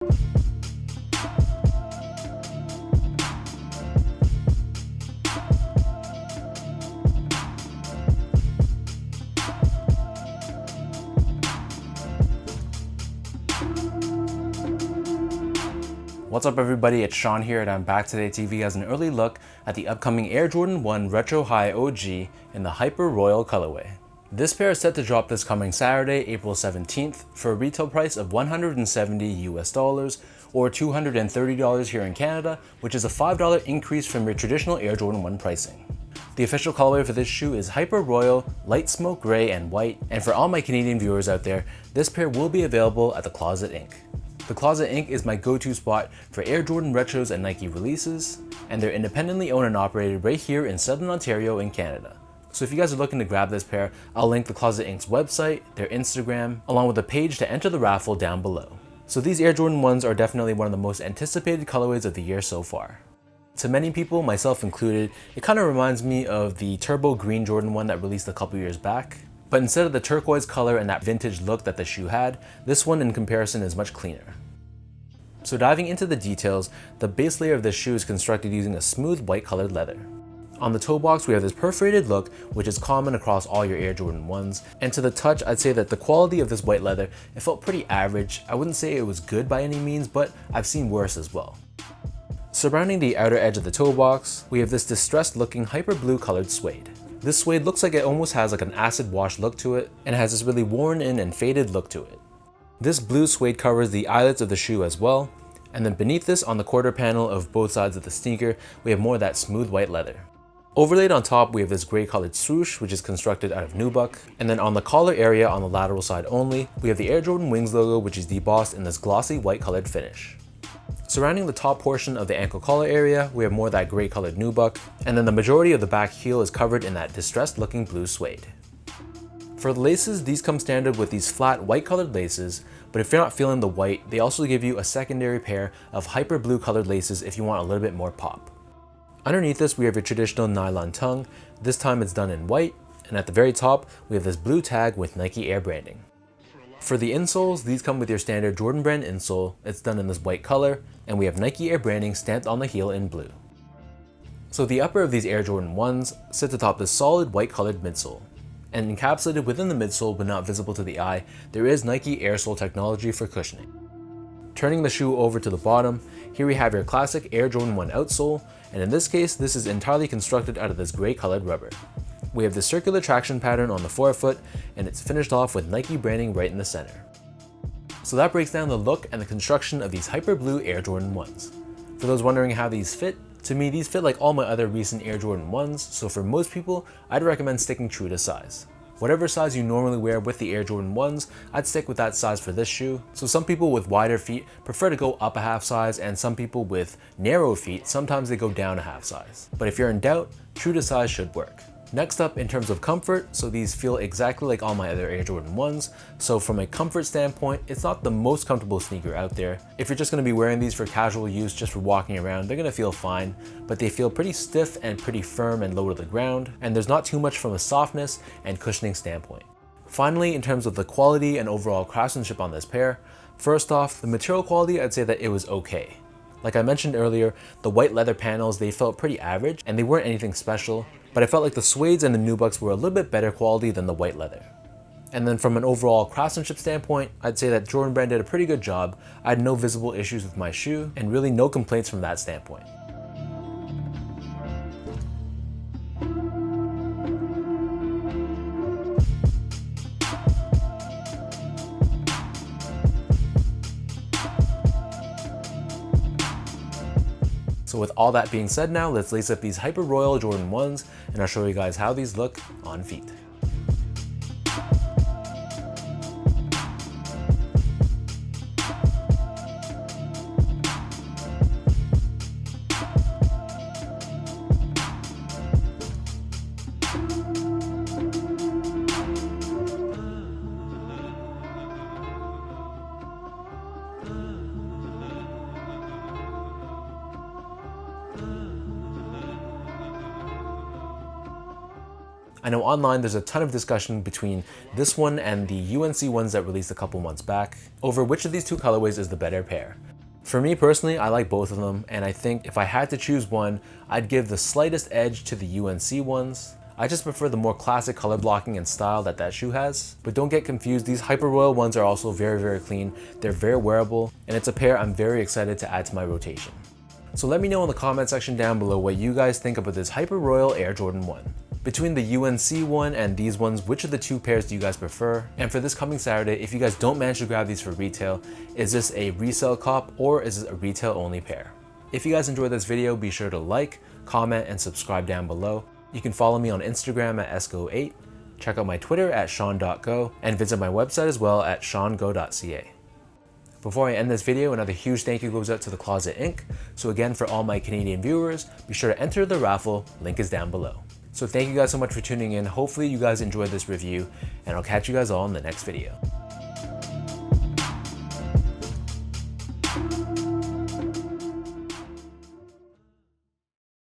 What's up everybody, it's Sean here and I'm back today to give you guys an early look at the upcoming Air Jordan 1 Retro High OG in the Hyper Royal colorway. This pair is set to drop this coming Saturday, April 17th for a retail price of $170 US or $230 here in Canada, which is a $5 increase from your traditional Air Jordan 1 pricing. The official colorway for this shoe is Hyper Royal, Light Smoke Gray and White, and for all my Canadian viewers out there, this pair will be available at the Closet Inc. The Closet Inc. is my go-to spot for Air Jordan retros and Nike releases, and they're independently owned and operated right here in Southern Ontario in Canada. So if you guys are looking to grab this pair, I'll link the Closet Inc.'s website, their Instagram, along with a page to enter the raffle down below. So these Air Jordan 1s are definitely one of the most anticipated colorways of the year so far. To many people, myself included, it kind of reminds me of the Turbo Green Jordan 1 that released a couple years back. But instead of the turquoise color and that vintage look that the shoe had, this one in comparison is much cleaner. So diving into the details, the base layer of this shoe is constructed using a smooth white colored leather. On the toe box, we have this perforated look, which is common across all your Air Jordan 1s. And to the touch, I'd say that the quality of this white leather, it felt pretty average. I wouldn't say it was good by any means, but I've seen worse as well. Surrounding the outer edge of the toe box, we have this distressed looking hyper blue colored suede. This suede looks like it almost has like an acid wash look to it, and has this really worn in and faded look to it. This blue suede covers the eyelets of the shoe as well, and then beneath this on the quarter panel of both sides of the sneaker, we have more of that smooth white leather. Overlaid on top, we have this gray colored swoosh, which is constructed out of nubuck, and then on the collar area on the lateral side only, we have the Air Jordan Wings logo, which is debossed in this glossy white colored finish. Surrounding the top portion of the ankle collar area, we have more of that gray colored nubuck, and then the majority of the back heel is covered in that distressed looking blue suede. For the laces, these come standard with these flat white colored laces, but if you're not feeling the white, they also give you a secondary pair of hyper blue colored laces if you want a little bit more pop. Underneath this, we have your traditional nylon tongue. This time it's done in white, and at the very top, we have this blue tag with Nike Air branding. For the insoles, these come with your standard Jordan brand insole. It's done in this white color, and we have Nike Air branding stamped on the heel in blue. So the upper of these Air Jordan 1s sits atop this solid white colored midsole. And encapsulated within the midsole but not visible to the eye, there is Nike Air Sole technology for cushioning. Turning the shoe over to the bottom, here we have your classic Air Jordan 1 outsole, and in this case, this is entirely constructed out of this gray colored rubber. We have the circular traction pattern on the forefoot, and it's finished off with Nike branding right in the center. So that breaks down the look and the construction of these hyper blue Air Jordan 1s. For those wondering how these fit, to me these fit like all my other recent Air Jordan 1s, so for most people, I'd recommend sticking true to size. Whatever size you normally wear with the Air Jordan 1s, I'd stick with that size for this shoe. So some people with wider feet prefer to go up a half size, and some people with narrow feet, sometimes they go down a half size. But if you're in doubt, true to size should work. Next up, in terms of comfort, so these feel exactly like all my other Air Jordan 1s. So from a comfort standpoint, it's not the most comfortable sneaker out there. If you're just gonna be wearing these for casual use, just for walking around, they're gonna feel fine, but they feel pretty stiff and pretty firm and low to the ground, and there's not too much from a softness and cushioning standpoint. Finally, in terms of the quality and overall craftsmanship on this pair, first off, the material quality, I'd say that it was okay. Like I mentioned earlier, the white leather panels, they felt pretty average and they weren't anything special, but I felt like the suedes and the nubucks were a little bit better quality than the white leather. And then from an overall craftsmanship standpoint, I'd say that Jordan Brand did a pretty good job. I had no visible issues with my shoe and really no complaints from that standpoint. So with all that being said now, let's lace up these Hyper Royal Jordan 1s and I'll show you guys how these look on feet. I know online there's a ton of discussion between this one and the UNC ones that released a couple months back over which of these two colorways is the better pair. For me personally, I like both of them, and I think if I had to choose one, I'd give the slightest edge to the UNC ones. I just prefer the more classic color blocking and style that shoe has. But don't get confused, these Hyper Royal ones are also very clean, they're very wearable, and it's a pair I'm very excited to add to my rotation. So let me know in the comment section down below what you guys think about this Hyper Royal Air Jordan 1. Between the UNC one and these ones, which of the two pairs do you guys prefer? And for this coming Saturday, if you guys don't manage to grab these for retail, is this a resale cop or is this a retail only pair? If you guys enjoyed this video, be sure to like, comment, and subscribe down below. You can follow me on Instagram at esco8, check out my Twitter at sean.go, and visit my website as well at seango.ca. Before I end this video, another huge thank you goes out to The Closet Inc. So again, for all my Canadian viewers, be sure to enter the raffle, link is down below. So thank you guys so much for tuning in. Hopefully you guys enjoyed this review, and I'll catch you guys all in the next video.